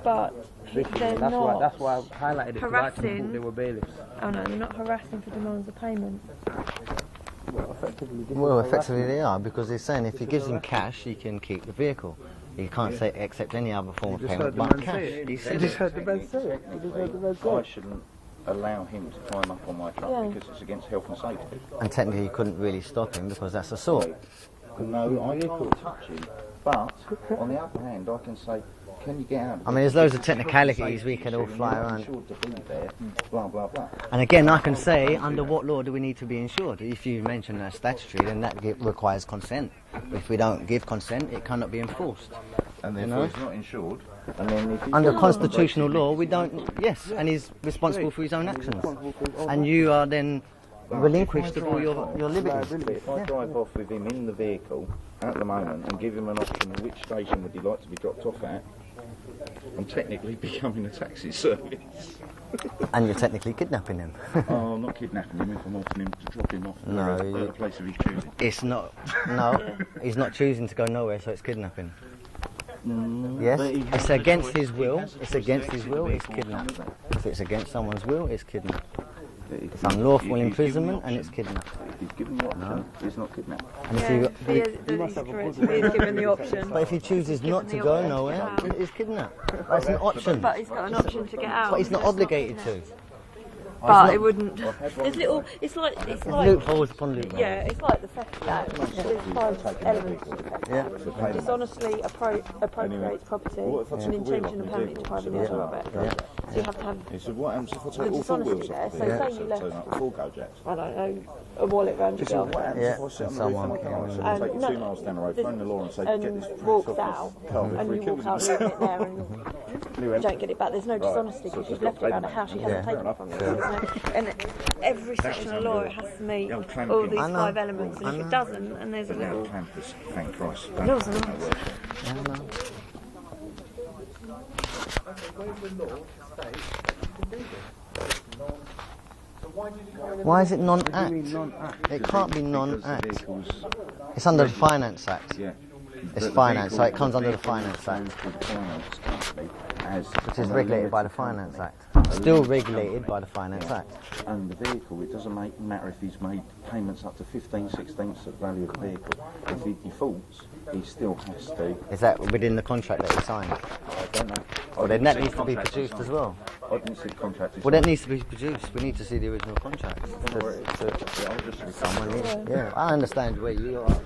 But they're not. That's why I highlighted it, because I actually harassing. thought they were bailiffs. Oh no, they're not harassing for demands of payment. Well, effectively they are, because they're saying if he gives him cash, he can keep the vehicle. He can't say accept any other form of payment but cash. He just heard the man say it. He just heard the man say I it. shouldn't allow him to climb up on my truck because it's against health and safety. And technically you couldn't really stop him because that's assault. No, I can't touch him. But on the other hand, I can say, can you get out? I mean, there's loads of technicalities we can all fly around. Insured to be there, blah blah blah. And again, I can say, under what law do we need to be insured? If you mention that statutory, then that requires consent. If we don't give consent, it cannot be enforced. And therefore he's not insured. And then if Under constitutional law, we don't. Yes, and he's responsible for his own actions. And you are then relinquished of all your liberties. If I drive off with him in the vehicle at the moment and give him an option of which station would he like to be dropped off at, I'm technically becoming a taxi service. And you're technically kidnapping him. Oh, I'm not kidnapping him if I'm offering him to drop him off at a place of his choosing. It's not. No, he's not choosing to go nowhere, so it's kidnapping. Yes, it's against his will. It's against his will. It's kidnapping. If it's against someone's will, it's kidnapping. It's unlawful imprisonment and it's kidnapping. If he's given the option, it's not kidnapping. And He's given the option. but if he chooses not to go nowhere, it's kidnapped. That's an option. But he's got an option to get out. But he's not obligated to. But it wouldn't. It's like Loopholes upon loopholes. yeah, it's like the theft act. There's 5 elements to the theft act. Dishonestly appropriates property and intention of permanently depriving the owner of it. So you have to have He said, what happens if I take the all four wheels dishonesty there. off? So say you left, Full go jacks. I don't know, a wallet round your What belt happens if I sit on the roof of my car and take you 2 miles down the road, phone the law and say, get this and prick walks off out, this car and before he you kills walk out himself. with it there and you don't get it back. There's no dishonesty because you've left it around a house you haven't taken it from you. And every section of law it has to meet all these 5 elements, and if it doesn't, and there's a But now little campers, thank Christ. laws and Why is it non-act? It can't be non-act. It's under the Finance Act. Yeah. It's finance, so it comes under the Finance Act, which is regulated by the Finance Act. Still regulated by the Finance Act. And the vehicle, it doesn't matter if he's made payments up to 15/16 of the value of the vehicle. If he defaults, he still has to. Is that within the contract that he signed? I don't know. Well, then that needs to be produced as well. I didn't see the contract. Well, that needs to be produced. We need to see the original contract. Yeah, I understand where you are.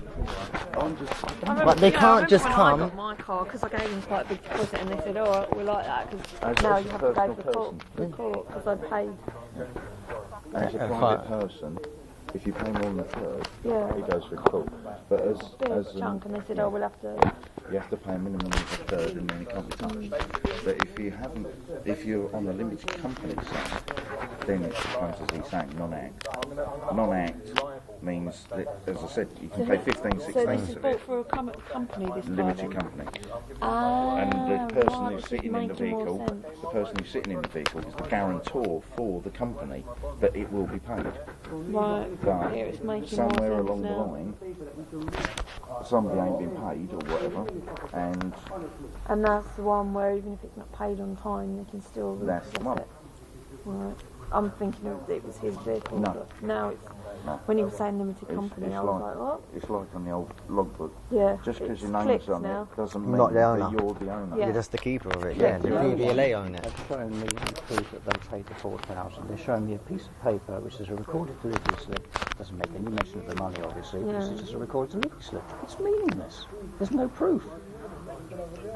But they can't just come. I got my car because I gave them quite a big deposit, and they said, "Oh, we like that because now you have to go for court because I paid." As a private person, if you pay more than a third, it goes through court. But as chunk, and they said, "Oh, we'll have to." You have to pay a minimum of a third, and then it can't be touched. But if you're on a limited company side, then it becomes, as he's saying, non-act. Non-act means that, as I said, you can pay 15/16 So this is of bought it. for a company, this Limited car, company. Ah, And the person right, who's which sitting is in the making more vehicle, sense. the person who's sitting in the vehicle is the guarantor for the company that it will be paid. Right, But here it's making somewhere more sense along now. the line, somebody ain't been paid or whatever, and And that's the one where even if it's not paid on time, they can still that's the one. it. Right. I'm thinking of it was his vehicle. No. But now it's No. when he was saying limited company, it's I was like, what? It's like on the old logbook. Yeah. Just because it's your name's clicked on now. it doesn't mean Not the that owner. you're the owner. Yeah. You're just the keeper of it. Yeah, the Yeah. PVLA own it. They're showing me proof that they paid the 4,000. They're showing me a piece of paper which is a recorded delivery slip. Doesn't make any mention of the money, obviously. Yeah. This is just a recorded delivery slip. It's meaningless. There's no proof.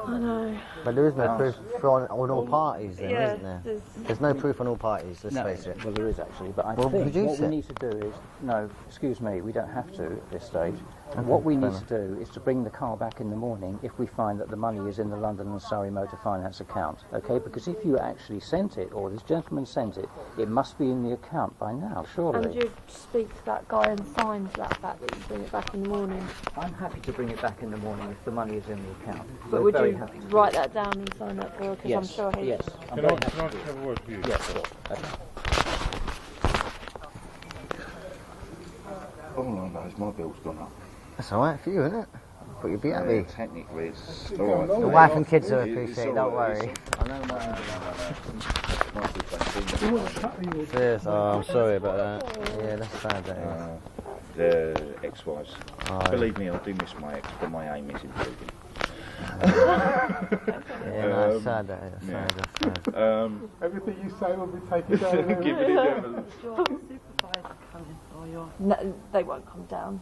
I know. But there is no proof on all parties then, Yeah, isn't there? there's- There's no proof on all parties, let's face it. Well, there is actually, but I Well, think produce what we it. need to do is, no, excuse me, we don't have to at this stage. What we need to do is to bring the car back in the morning if we find that the money is in the London and Surrey Motor Finance account, okay? Because if you actually sent it, or this gentleman sent it, it must be in the account by now, surely. And you speak to that guy and sign to that fact that you bring it back in the morning. I'm happy to bring it back in the morning if the money is in the account. But We're would very you happy to do write that. that down and sign that for? Because Yes, I'm sure he. yes. I'm Can very I happy just to do have a word with you? that. Yes, sure. Okay. All I know is my bill's gone up. That's alright for you, isn't it? But you'll be happy. Technically, it's all right. The wife and kids will appreciate it, don't worry. I know mine. Serious? Oh, I'm sorry about that. Yeah, that's sad, that is. The ex-wives. Believe me, I do miss my ex, but my aim is improving. Yeah, no, it's sad, that is. Sad. Everything you say will be taken down. Give it evidence. No, they won't come down.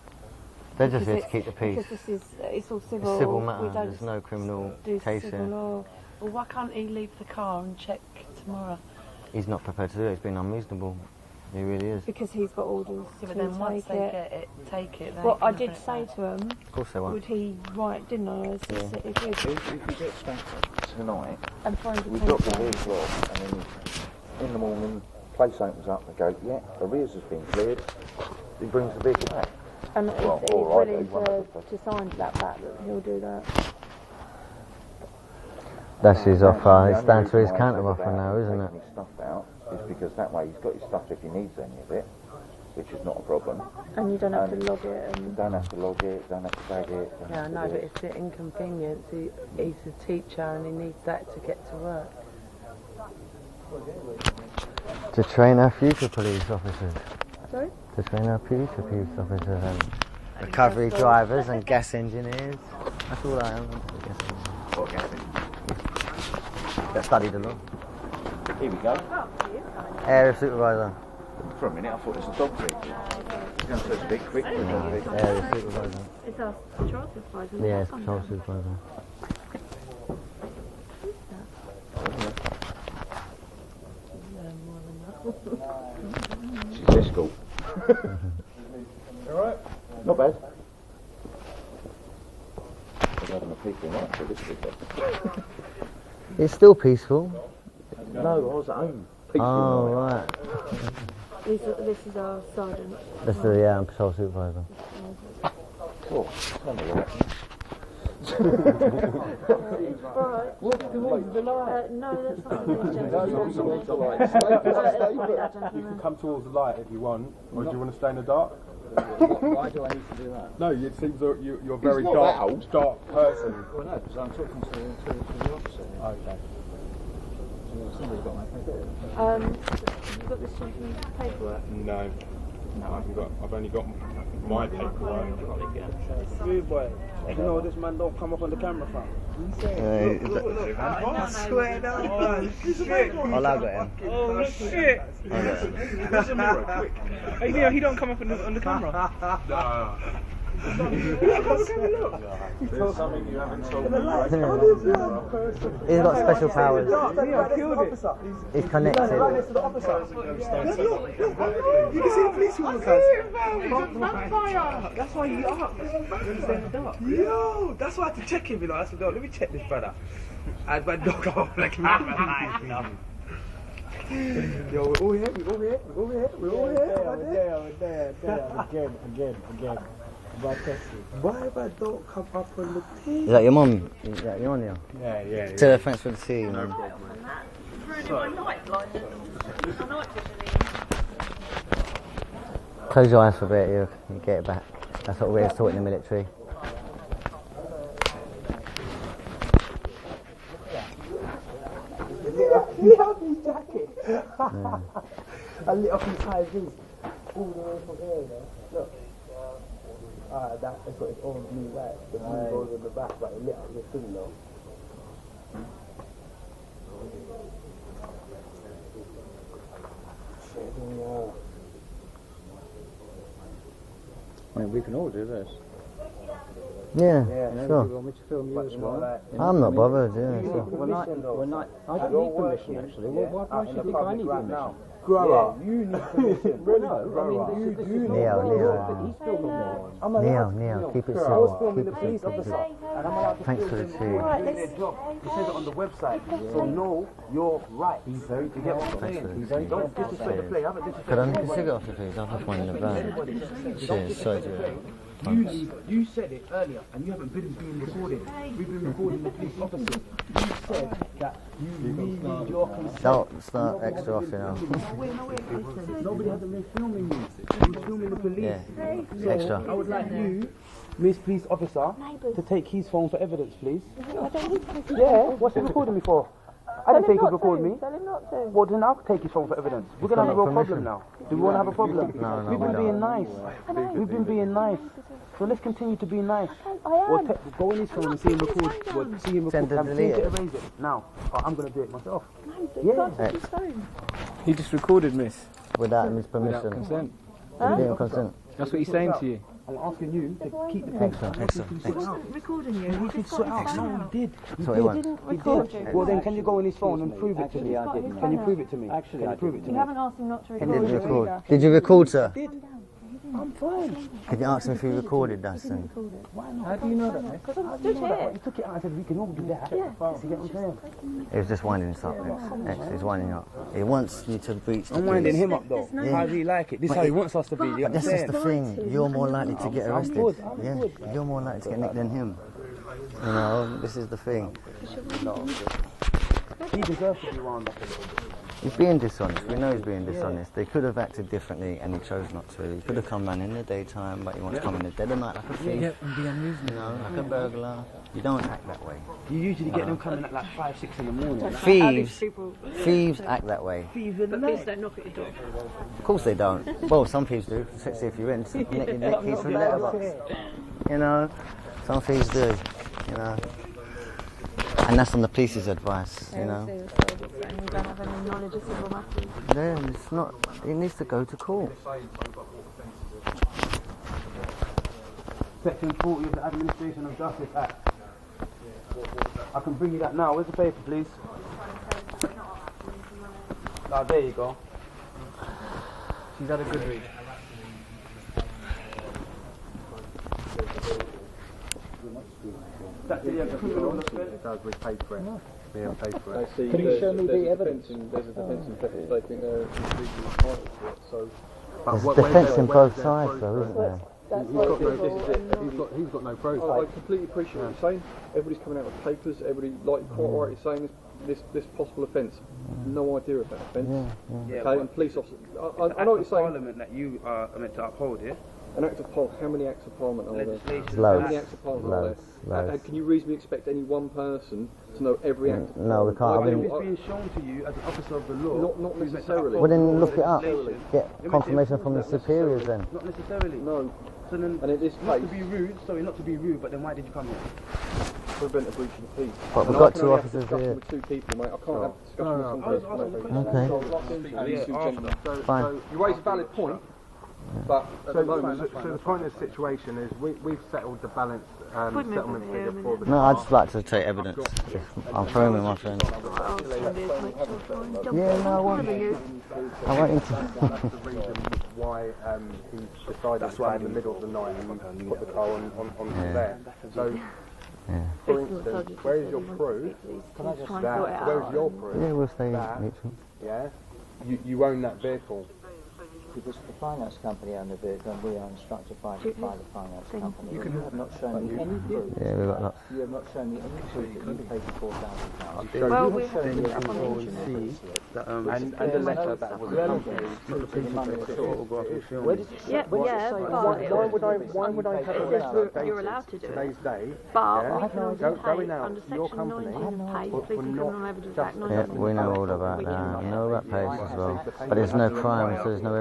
They're just here to keep the peace. Because it's all civil. It's civil matter, We don't there's no criminal do case civil here. law. Well, why can't he leave the car and check tomorrow? He's not prepared to do it, he's been unreasonable. He really is. Because he's got orders Yeah, to but then once take they it. get it, take it. Well, I did say to him, Of course they won't. would he write, didn't I? If If you get back tonight, and find a we drop the paper. vehicle off, and then in the morning, place opens up and go, yeah, arrears has been cleared. He brings the vehicle back. And if Well, he's all right, willing he won't have to sign that back, he'll do that. That's his offer, it's The down only to his reason why I counter said offer about now, isn't it? taking his stuff out is because that way he's got his stuff if he needs any of it, which is not a problem. And you don't have to log it. And Don't have to log it, don't have to tag it. don't Yeah, I have to know, do but it. it's an inconvenience. He's a teacher and he needs that to get to work. To train our future police officers. Sorry? To train our future police officers and recovery drivers and gas engineers. That's all I am. What, Gavin? That studied the law. Here we go. Area supervisor. For a minute, I thought it was a dog vehicle. It's going to a bit quick for a dog vehicle. Area supervisor. It's our patrol supervisor. Yeah, it's patrol supervisor. She's escort. Alright? Not bad. We're having a peaceful night for this weekend. It's still peaceful. No, I was at home. Peaceful Oh, night. right. This is our sergeant. That's the patrol supervisor. Cool. Tell me what. Right. Towards the light. No, that's not what it is, You gentlemen. can come towards the light if you want, or do you want to stay in the dark? Why do I need to do that? No, it seems that you're a very not dark person. Well, no, because I'm talking to the officer. Okay. Somebody's got my paper. You've got this gentleman's paperwork. No. I've only got my paperwork. Boy, you know this man don't come up on the camera, fam. I swear down, man. Oh, I got him. Oh shit! Hey, Neo, he don't come up on the camera. Something you haven't told me. He's got special powers. He's connected. You can see the police all the time. That's why you up. Yo, that's why I had to check him. You know, I said, "No, let me check this brother." And my dog come up on the camera. Yo, we're all here. We're all here. Again. Why if I don't come up on the thing? Is that your mum? Is that your mum, Neil? Yeah. Tell her thanks for the tea, man. Close your eyes for a bit, you get it back. That's what we're taught in the military. Lit up his jacket. I lit up his high vis. All the way from here, look. That's got its own blue light. The blue goes on the back, but it lit up the thing though. I mean, we can all do this. Yeah, You know, sure. if you want me to film you as well. I'm not bothered, yeah. Sure. I don't need permission actually. Well, why should you think I need permission? Grow up. You need permission. Well, no, I mean, this is Neo, he's filming me. Neo, keep it I was simple. filming Keep the it police simple. officer, and I'm allowed to Thanks for film the him. tea. Right, Doing let's... their job. It says it on the website. So know your rights. You get what I'm saying? Don't disrespect the play. I haven't Could I disrespected nick a cigarette off you, please? I'll have one in the van. Cheers, sorry to you. You said it earlier, and you haven't been being recorded. We've been recording the police officers. You said that you needed your consent. Don't start extra off, you know. Nobody hasn't been filming you. You're filming the police. Yeah, extra. I would like you Miss Police Officer Neighbours. to take his phone for evidence, please. I don't need to. Yeah, what's he recording me for? I didn't think he'd record me. Tell him not to. Well, then I'll take his phone for evidence. We're going to have a real problem now. Do we want to have a problem? No, We've been being nice. We've been being nice. So let's continue to be nice. I am. Go on his phone and see him record. See him Send record. it, See him delete it. erase it. Now, I'm going to do it myself. Yeah. He just recorded, miss. Without his permission. Without consent. He didn't consent. That's what he's saying to you. I'm asking you to keep the thing. Excellent. He wasn't recording you. He could sort out. No, he did. That's what he wants. Didn't record you. Well, then can you go on his phone and prove it to me? Can you prove it to me? Actually, Can you prove it to You me? haven't asked him not to He record didn't you record. either. Did you record, sir? I'm fine. Can you ask him if he recorded that then? Why not? How do you know that, mate? Because I'm stood here. He took it out and said we can all do that. Yeah. You get what I'm saying? He was just winding us up, X. He's winding up. He wants you to breach the I'm winding peace. him up though. How does he like it? This is how he wants us to be. You But this is understand? the thing, you're more likely to get arrested. good, I'm Yeah, good. you're more likely to get nicked than him. You know, this is the thing. He deserves to be wound up a little bit. He's being dishonest. We know he's being dishonest. They could have acted differently and he chose not to. He could have come round in the daytime, but he wants to come in the dead of night like a thief. and be unreasonable. You know, like a burglar. You don't act that way. You usually get them coming at like 5, 6 in the morning. Thieves act that way. Thieves in the Police night. don't knock at your door. Of course they don't. Well, some thieves do. See if you're in. Nick keys from the letterbox. You know, some thieves do. You know, and that's on the police's advice. You know, We don't have any knowledge of civil matters. then it's not. It needs to go to court. Section 40 of the Administration of Justice Act. I can bring you that now. Where's the paper, please? Ah, there you go. She's had a good read. That's the criminal offence. We paid for it. We have paid for it. Can you show me the evidence? There's a defence in Pepper. They think they're legally entitled to it. So There's defence in both sides, though, isn't there? he's got no proof. I completely appreciate what you're saying. Everybody's coming out with papers. Everybody, like quite rightly saying, this possible offence. No idea of that offence. Okay, and police officers. I know what you're saying. Parliament that you are meant to uphold, yeah? An act of parliament. How many acts of parliament are there? Legislation. How Loads. many acts of parliament are there? Loads. And can you reasonably expect any one person to know every act of No, we parliament? can't. I If mean, it's being shown to you as an officer of the law, Not necessarily. well, then look it up. Get confirmation from the superiors then. not necessarily. No. So then, And in this not to case, be rude, sorry, not to be rude, but then why did you come here? prevent a breach of the peace. But we've And got I can two only have officers discussion here. with two people, mate. I can't have discussion with I was someone asking else. Okay. Fine. So you raise a valid point, but at the moment, So the point of the situation is we've settled the balance settlement figure for the No, I'd just like to take evidence. I'm throwing with my friend. Yeah, no, I won't. I won't that's the reason why he decided to come in the middle of the night and put the car on there. So, for instance, where is your proof that, where is your proof Yeah, we'll stay that, neutral. yeah, you own that vehicle? Because the finance company own the vehicle and we are instructed by the finance company. You have not shown me any proof. Yeah, we've got lots. You have not shown me any proof that you paid £4,000. Well, we have it up on the internet. And the letter that was Where does it say? Yeah, why would I have a letter you're allowed to do today's it. day? But we can also Going pay out under to your section company 19 pay, for Police and not Criminal Evidence Act Yeah, we know all about that. We know about pays as well. But there's no crime, so there's no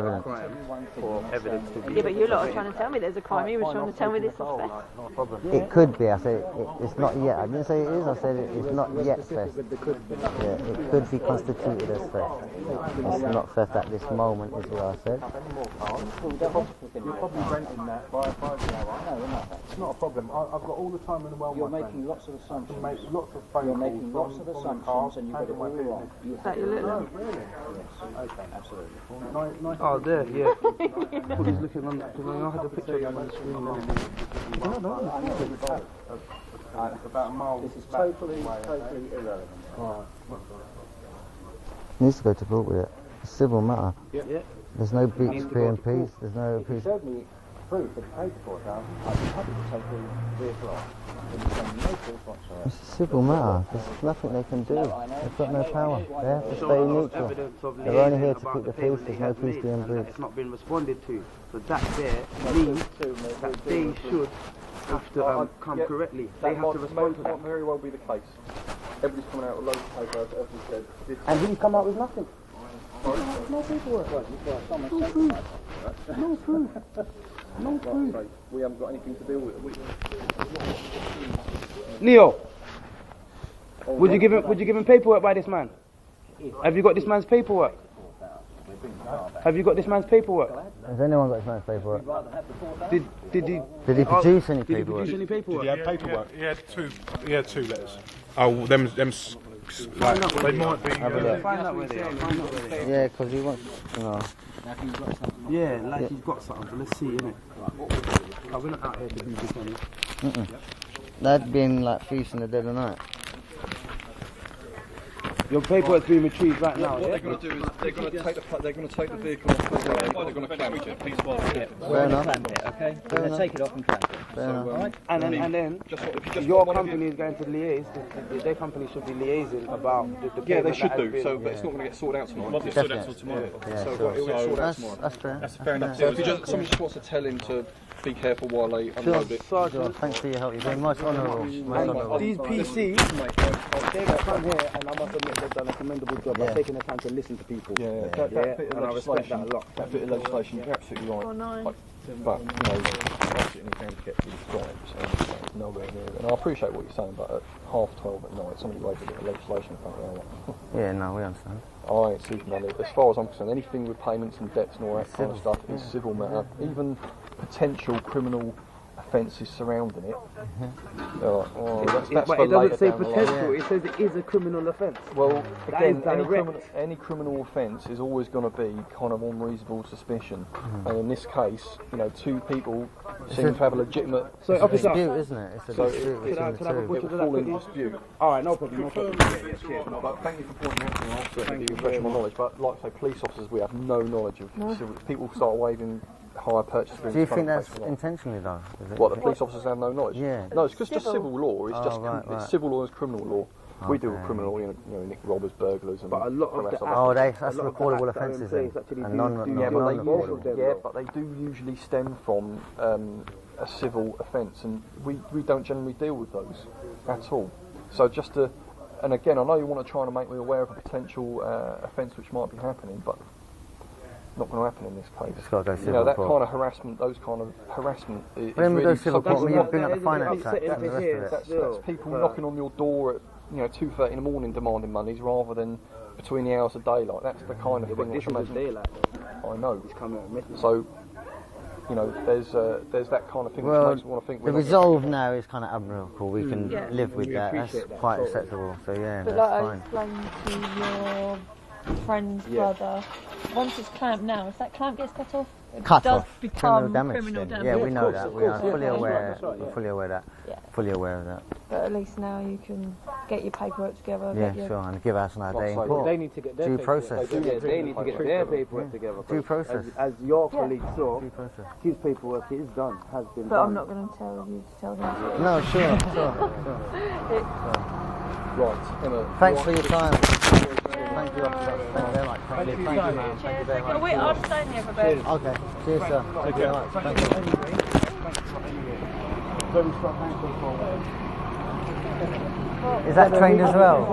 evidence. Yeah, but you lot are trying to tell me there's a crime. You were trying to tell me this is theft. It could be. I said it's not yet. I didn't say it is. I said it's not yet theft. Yeah, it could be constituted as theft. It's not theft at this moment, is what I said. You're probably renting that by the hour. It's not a problem. I've got all the time in the world. You're my making friend. lots of assumptions. Make lots of phone You're calls making from- lots of from the assumptions car, and you've got it handle my all wrong. business. You That your little No, really? Yes, Okay. absolutely. Nice. Oh, there, yeah. He's looking on that, because I had a picture of him on the screen. About a mile. This is back totally irrelevant. Needs to go to court with it. It's a civil matter. Yeah. There's no breach of PMPs. There's no If you peace. showed me proof that you paid £4,000, I'd be happy to take the vehicle off. But you showed me no proof whatsoever. It's a civil matter. There's nothing they can do. They've got no power. They have to stay neutral. They're only here to keep the peace. There's no peace being breached. It's not been responded to. So that there means that they should have to come correctly. They have to respond to that. That might very well be the case. Everybody's coming out with loads of paper, as we said. And he's come out with nothing. No paperwork. No proof. No proof. We haven't got anything to deal with. Neo, would you give him paperwork by this man? Have you got this man's paperwork? Have you got this man's paperwork? Has anyone got this man's paperwork? Did he produce any Did he paperwork? produce any paperwork? Did he have paperwork? He had two letters. Oh, them like, they might be. Find out where they are. Yeah, because he wants, you know. Yeah, like he's got something. So let's see, innit? We're not out here to do this, money. That'd been like thieves in the dead of night. Your paperwork's being retrieved right now. What they're going to do is they're going to take the vehicle off the road. They're going to clamp it. Fair enough. Okay, we're going to take it off and clamp it. Fair enough. And then your company is going to liaise. Their company should be liaising about the Yeah, they payment should that do. has been- So, but it's not going to get sorted out tonight. Might be sorted out till tomorrow. Yeah, So sure. it will get sorted out tomorrow. That's fair. That's fair enough. So if somebody just wants to tell him to be careful while they unload it. Sure, thanks for your help. You've been most honourable. Most honourable. These PCs, they've come here and I must admit they've done a commendable job by taking the time to listen to people. That bit of and I respect that a legislation, lot. that bit of legislation, you're absolutely right. Like, but, you know, absolutely can to get through the stripes and nowhere near it. And I appreciate what you're saying, but at 12:30 at night, somebody raised a bit of legislation in front of me. Yeah, no, we understand. I ain't seeking money. As far as I'm concerned, anything with payments and debts and all that kind of stuff is civil matter. Even potential criminal offences surrounding it. That's But for it doesn't later say down the line. potential, it says it is a criminal offence. Well, That again, is any direct. criminal offence is always going to be kind of on reasonable suspicion. And in this case, you know, two people seem to have a legitimate So, officer, Dispute, isn't it? It's a So dispute could I between have a the two. butcher it to will that fall in quickly? dispute. Alright, no problem, no problem. But thank you for pointing out to me. I'll certainly give you fresh my knowledge. But like I say, police officers, we have no knowledge of civil. People start waving hire purchase agreements. Do you think front that's place and all. intentionally though? Is it? What, the police officers have no knowledge? Yeah. No, it's just civil law. It's Oh, just right, right. It's civil law is criminal law. We deal with Okay. criminal, you know, nick robbers, burglars, and But a lot of harass the others. Oh, that's A lot of the recordable acts that are in offences place then, actually and do- non do Yeah, but they both of usually, them, yeah, though. but they do usually stem from a civil offence, and we don't generally deal with those at all. So just to, and again, I know you want to try and make me aware of a potential offence which might be happening, but not going to happen in this case. It's got to go You civil know, that court. kind of harassment, those kind of harassment is When we really go civil so- court, we that's- bring up the It's finance act upsetting and the to rest hear of it. that's people knocking on your door at 2:30 in the morning demanding monies rather than between the hours of daylight. That's the kind of thing This which was imagine. daylight. I know. He's coming at midnight. So, you know, there's that kind of thing which Well, makes me want to think. the resolve now is kind of admirable. We can Yeah. live with We that. That's appreciate that, quite totally. acceptable. So yeah, But that's like I fine. explained to your friend's brother, once it's clamped now, if that clamp gets cut off, it Cut does off. become damage. criminal then. damage. Yeah, we know course, that. of We are course, fully yeah. aware. That's right, We're yeah. fully aware of that. Yeah. Fully aware of that. But at least now you can get your paperwork together. Yeah, get your sure. And give us another day in Like court. They need to get their Due paperwork. process. They do. Yeah, they need to get their paperwork together. Due process. As your colleague saw, Due process. his paperwork is done, has been But done. I'm not going to tell you to tell them. No, sure. Right, Emma. Thanks for your time. Thank you, officer. Thank you very much. Thank you, man. Thank you very much. Wait, I'm staying here for a bit. Okay. Cheers, sir. Thank you very much. Thank you. Is that trained as well?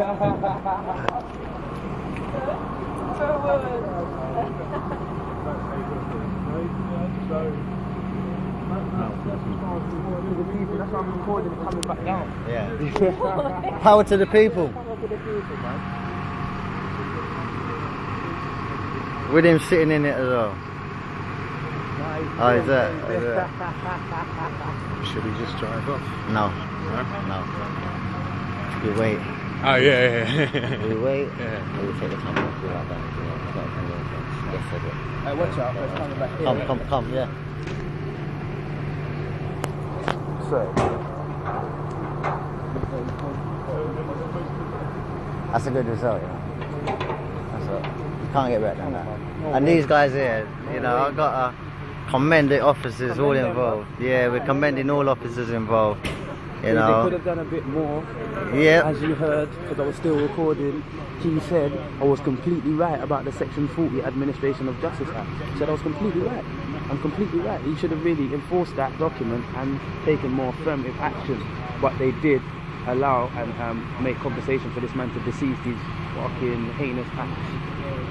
That's why I'm recording and coming back down. Yeah. Power to the people. With him sitting in it as well. Oh, is that? Should we just drive off? No. No. You wait. Oh yeah. We wait. Yeah. We take the time off. Like that. Yes, I do. Hey, watch out, it's coming back here. Come, yeah. That's a good result, you know. That's what, you can't get better than that. And these guys here, you know, I've got to commend the officers all involved. Yeah, we're commending all officers involved. You know. They could have done a bit more. Yeah. As you heard, because I was still recording, he said I was completely right about the Section 40 Administration of Justice Act. He said I was completely right. I'm completely right. He should have really enforced that document and taken more affirmative action. But they did allow and make compensation for this man to deceive these fucking heinous acts.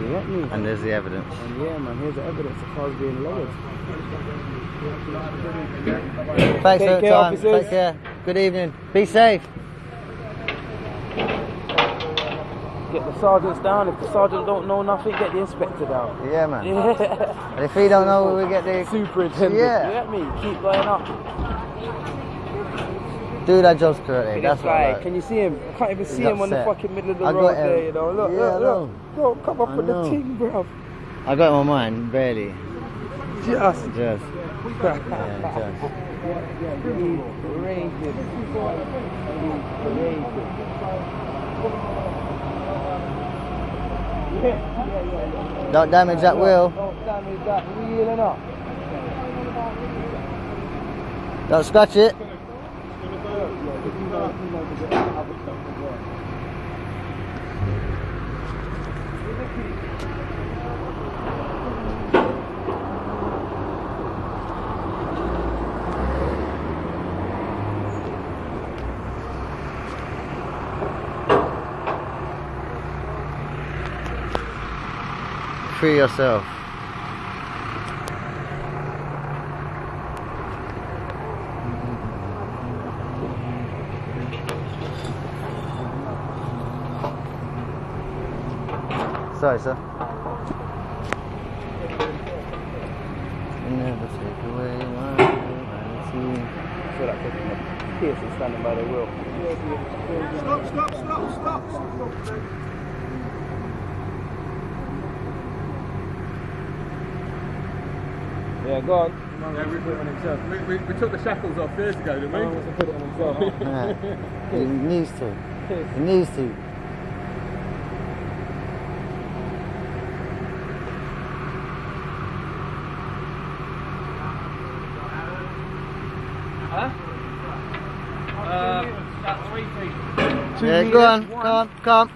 You get me? And there's the evidence. And yeah, man, here's the evidence of cars being lowered. Thanks for the time. Officers. Take care. Good evening. Be safe. Get the sergeants down. If the sergeant don't know nothing, get the inspector down. Yeah, man. Yeah. And if he don't know, we get the superintendent. Yeah. You get me? Keep going up. Do that jobs correctly. That's That's what I right. like. Can you see him? I can't even see him on the fucking middle of the I road got him. there, you know. Look, Yeah, look, I look. know. Bro, come up I with the know. ting, bro. I got it on mine, barely. Just. Yeah, just. Don't damage that wheel. Don't damage that wheel enough. Don't scratch it. Free yourself. Sorry, sir. Never take away my humanity. I feel like taking a piss and standing by the wheel. Stop. Yeah, go on. Yeah, we put it on himself. We took the shackles off years ago, didn't we? He wants to put it on himself. Yeah. He needs to. He needs to. Huh? About 3 feet. Yeah, go on, come.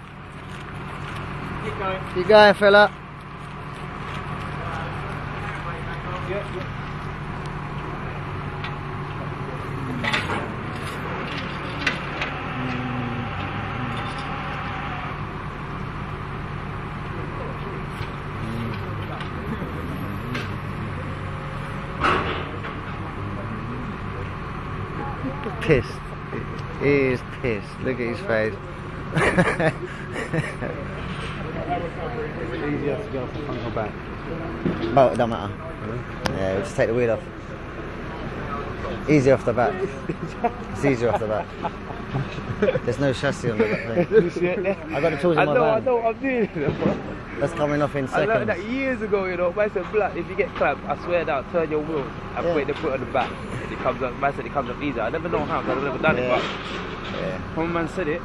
Keep going. Keep going, fella. Yeah. Pissed. He is pissed. Look at his face. Easier to go on her back. Oh, it don't matter. Yeah, we'll just take the wheel off. Easy off the back. It's easier off the back. There's no chassis on the back thing. I got the tools in my van. I know what I'm doing. That's coming off in I seconds. learned that years ago, you know. Man said, "Black, if you get clamped, I swear down, turn your wheel and put the foot on the back. It comes up." Man said it comes up easier. I never know how, because I've never done it, but when man said it.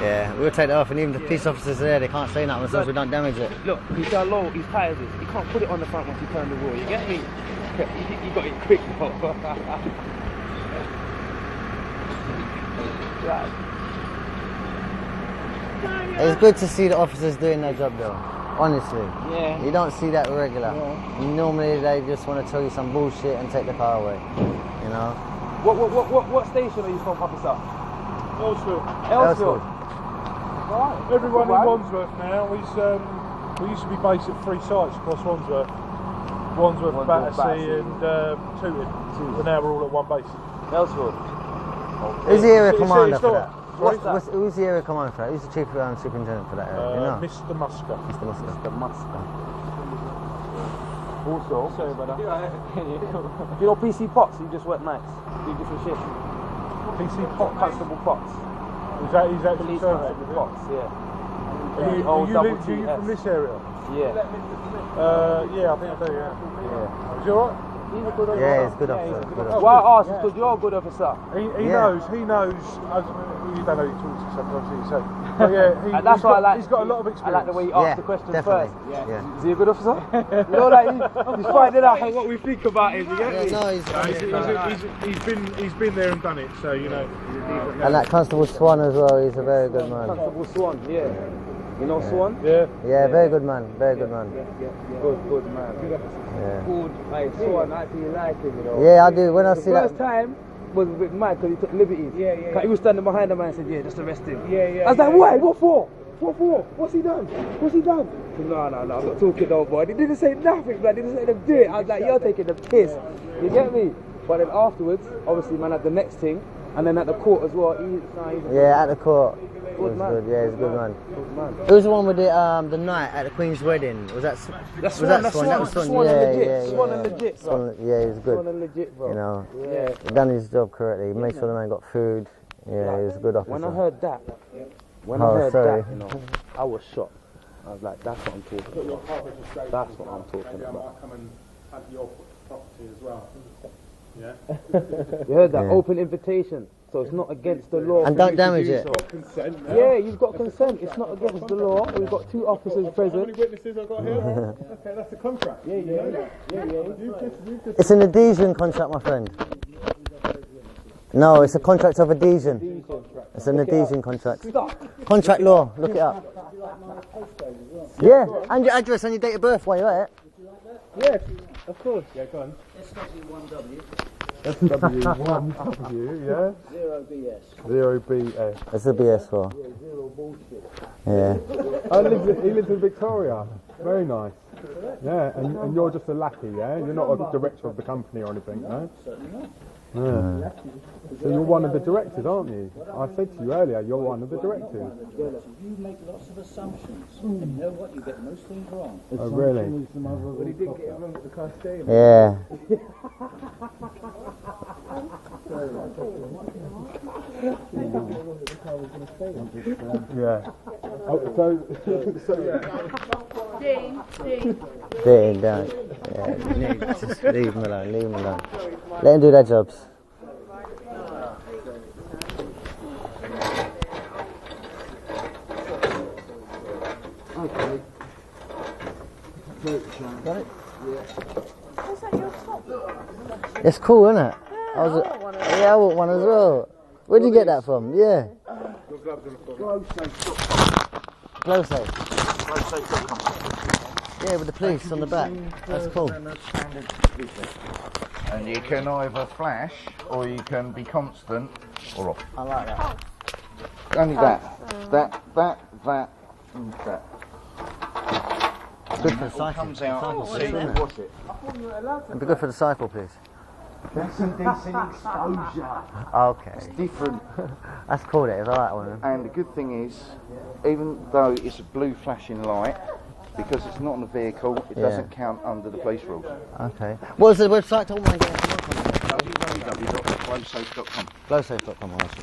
Yeah, we'll take that off, and even the police officers are there, they can't say nothing as long as we don't damage it. Look, he's how low his tyres is. You can't put it on the front once you turn the wheel. You get me? You got it quick, though. Right. It's good to see the officers doing their job though, honestly. Yeah. You don't see that regular. Yeah. Normally they just want to tell you some bullshit and take the car away, you know? What station are you from, officer? Ellsfield. Right. Everyone in Wandsworth now is, we used to be based at 3 sites across Wandsworth. Wandsworth, Battersea and Tooting. But now we're all at one base. Ellsfield. Who's the area commander for that? Who's the area commander for that? Who's the chief superintendent for that area? You know? Mr. Musker. Mr. Musker. Mr. Musker. Also, sorry brother. You know PC Potts, he just worked nights. Do different shifts. PC Potts? Constable Potts. He's actually Police serving? Constable Potts, yeah. Are you from this area? Yeah. Yeah, I think I do, yeah. Is he alright? He's a good officer. Yeah, he's a good officer. Why I ask is because you're a good officer. He knows, you don't know who talks to sometimes, you say. But yeah, And that's why I like. he's got a lot of experience. I like the way he asked the question definitely. first. Yeah. Is he a good officer? You know, like he's finding out what we think about him. You get me? No, He's been there and done it, so you know. and that Constable Swan as well, he's a very good man. Constable Swan, yeah. You know Swan? Yeah. Yeah, very good man, very good man. Good man. Yeah. Good. Like Swan, I actually like him, you know. Yeah, I do. When I see that. First time was a bit mad because he took liberties. Yeah. He was standing behind the man and said, yeah, just arrest him. I was like, why? What for? What for? What's he done? What's he done? He said, no, I'm not talking no more. He didn't say nothing, man. He didn't say them do it. I was like, you're taking the piss. You get me? But then afterwards, obviously, man, had the next thing, and then at the court as well. Yeah, at the court. Good man. Good. Yeah, he's a good man. Good man. Who was the one with the night at the Queen's wedding? Was that Swan? That's Swan. That was Swan. Swan Yeah, and legit. yeah, Swan and legit, bro. Swan, yeah, he's good. Swan and legit, bro. You know, Yeah. he done his job correctly. He made sure the man got food. Yeah, he was a good officer. When I heard that, you know, I was shocked. I was like, that's what I'm talking about. That's what I'm talking about. Come and have your property as well. Yeah. You heard that? Open invitation. So it's not against the law. And don't damage it. Yeah, you've got consent. It's not against the law. We've got 2 officers present. How many witnesses I've got here? Okay, that's the contract. Yeah. It's an adhesion contract, my friend. No, it's a contract of adhesion. It's an adhesion contract. Contract law, look it up. Yeah, and your address and your date of birth while you're at it. Yes, of course. Yeah, go on. SW1W. SW1W, yeah? 0BS. 0BS. That's the BS for. Zero bullshit. Yeah. He lives in Victoria. Very nice. Yeah, and you're just a lackey, yeah? You're not a director of the company or anything, no? Yeah. So you're one of the directors, aren't you? I said to you earlier, you're one of the directors. You make lots of assumptions. And you know what? You get most things wrong. Oh, really? But he didn't get it wrong with the costume. Yeah. Yeah. Oh, so yeah. Dean, don't. Yeah. Just leave him alone, leave him alone. Let him do their jobs. Okay. Got it? Yeah. Is that your top? It's cool, isn't it? I want one. Yeah, I want one as well. Where'd you get that from? Yeah. Glowsafe. Yeah, with the police on the back. That's cool. And you can either flash or you can be constant or off. I like that. Only that, and that. Good for the cycle. Comes out, Cycle, see, isn't it? wash it. It'd be good for the cycle, please. That's indecent exposure. Okay. It's different. That's cool, that is. I like one. And the good thing is, even though it's a blue flashing light, because it's not on the vehicle, it doesn't count under the police rules. Okay. What's the website? Tell me www.glowsafe.com. Glowsafe.com. And if I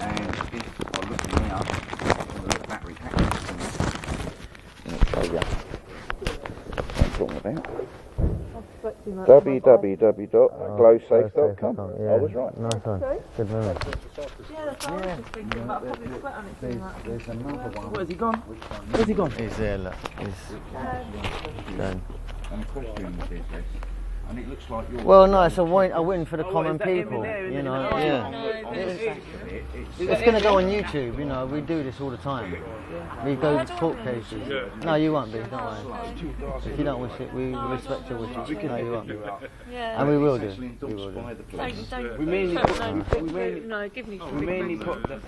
look in here, the battery pack, I'll show you what I'm talking about. www.glowsafe.com. Yeah. I was right. Nice one. Good memory. Yeah, that's what I was just thinking about. Probably sweat on it too much. There's another one. Where's he gone? Where's he gone? He's there, look. He's done. And question is this. And it looks like you're... Well, no, it's a win for the common people, you know, It's going to go on YouTube, you know, we do this all the time. We go to court cases. No, you won't be, don't worry. If you don't wish it, we respect your wishes. No, you won't be. And we will do. We will do. We mainly put... No, give me. We mainly put the...